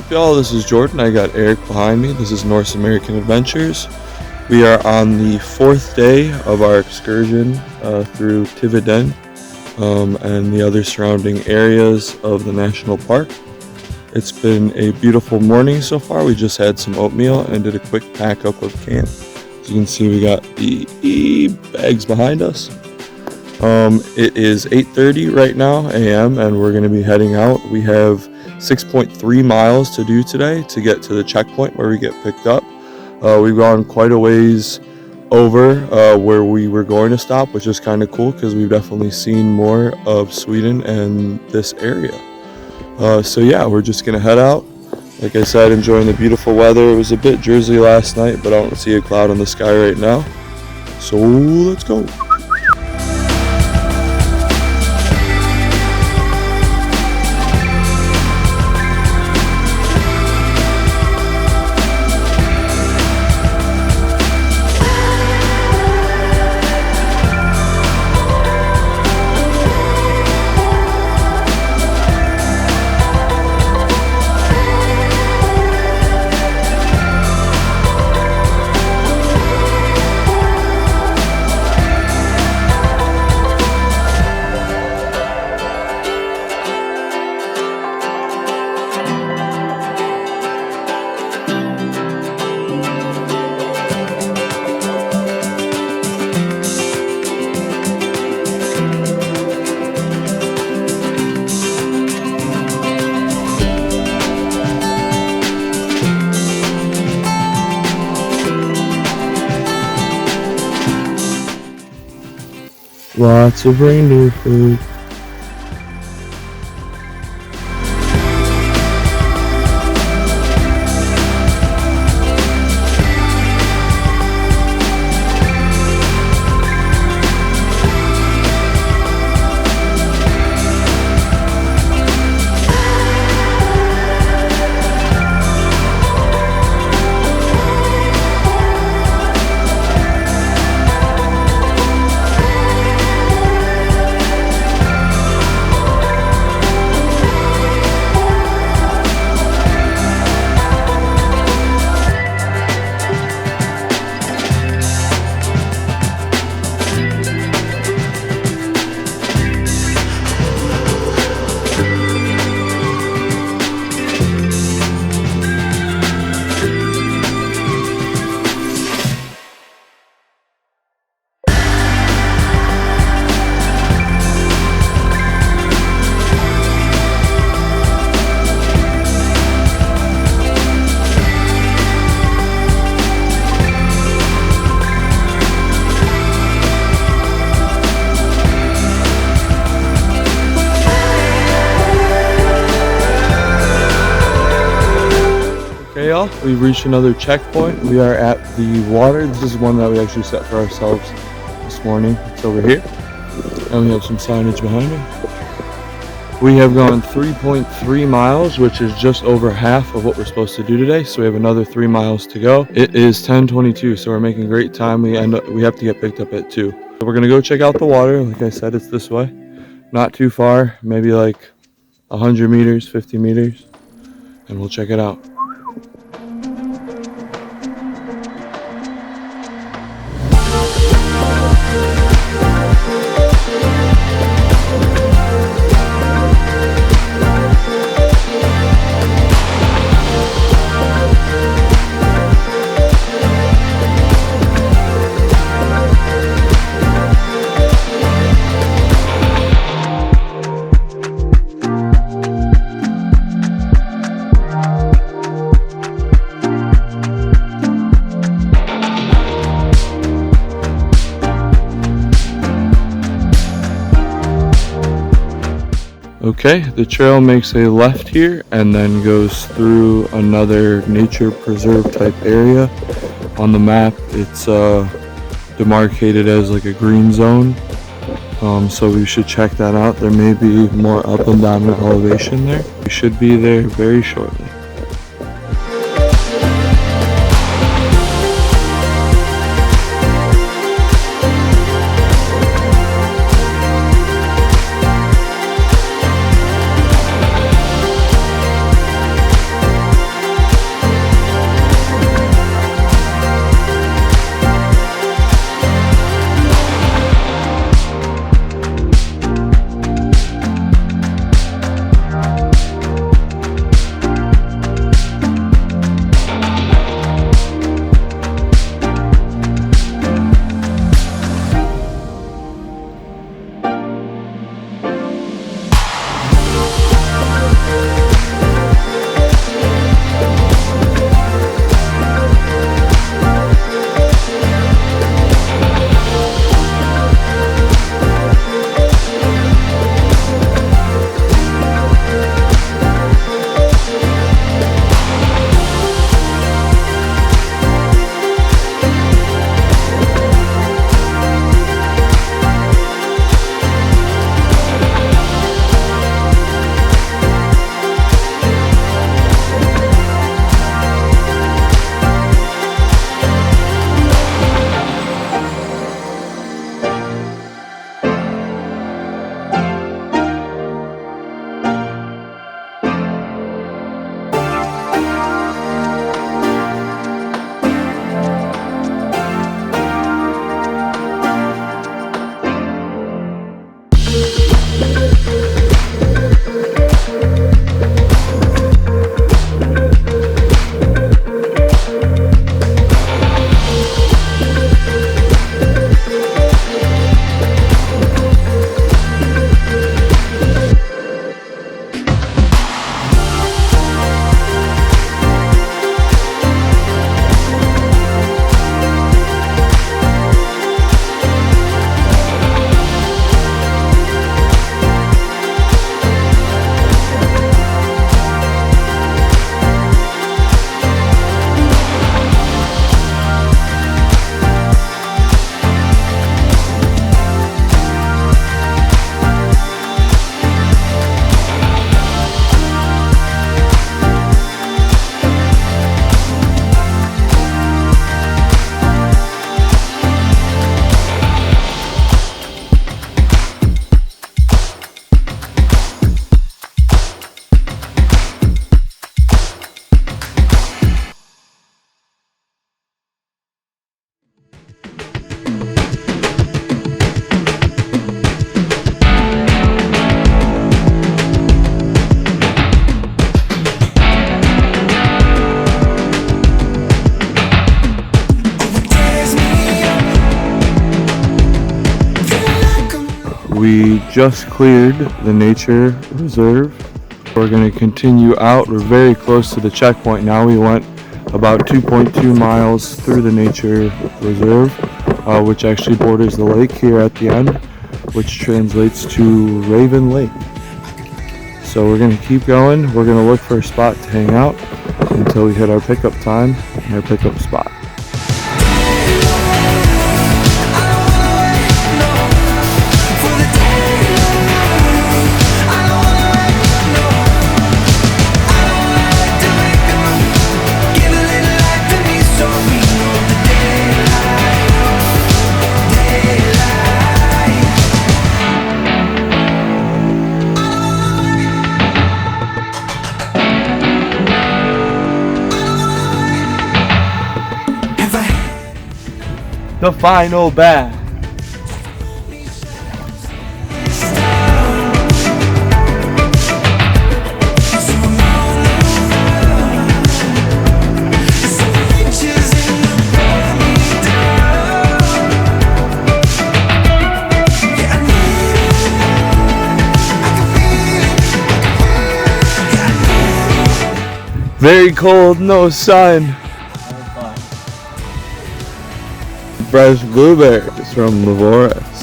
up, y'all? This is Jordan. I got Eric behind me. This is North American Adventures. We are on the 4th day of our excursion through Tiveden and the other surrounding areas of the national park. It's been a beautiful morning so far. We just had some oatmeal and did a quick pack up of camp. As you can see, we got the bags behind us. It is 8:30 right now a.m. and we're going to be heading out. We have 6.3 miles to do today to get to the checkpoint where we get picked up. We've gone quite a ways over where we were going to stop, which is kind of cool because we've definitely seen more of Sweden and this area. So yeah, we're just going to head out. Like I said, enjoying the beautiful weather. It was a bit drizzly last night, but I don't see a cloud in the sky right now. So let's go. Lots of reindeer food. Okay, y'all, we've reached another checkpoint. We are at the water. This is one that we actually set for ourselves this morning. It's over here. And we have some signage behind me. We have gone 3.3 miles, which is just over half of what we're supposed to do today. So we have another 3 miles to go. It is 10:22, so we're making great time. We have to get picked up at 2. So we're gonna go check out the water. Like I said, it's this way. Not too far, maybe like 100 meters, 50 meters, and we'll check it out. Okay, the trail makes a left here and then goes through another nature preserve type area. On the map, it's demarcated as like a green zone, so we should check that out. There may be more up and down in elevation there. We should be there very shortly. We just cleared the nature reserve. We're going to continue out. We're very close to the checkpoint now. We went about 2.2 miles through the nature reserve, which actually borders the lake here at the end, which translates to Raven Lake. So we're going to keep going. We're going to look for a spot to hang out until we hit our pickup time and our pickup spot. The final bag. Very cold, no sun. Fresh blueberries from the forest.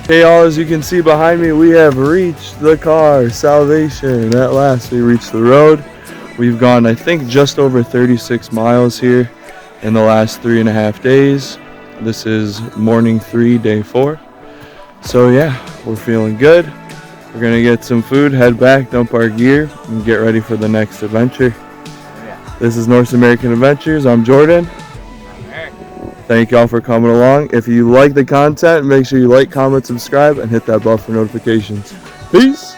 Hey y'all, as you can see behind me, we have reached the car, salvation. At last we reached the road. We've gone, I think, just over 36 miles here in the last 3.5 days. This is morning 3, day 4. So yeah, we're feeling good. We're gonna get some food, head back, dump our gear, and get ready for the next adventure. This is North American Adventures. I'm Jordan. Thank y'all for coming along. If you like the content, make sure you like, comment, subscribe, and hit that bell for notifications. Peace!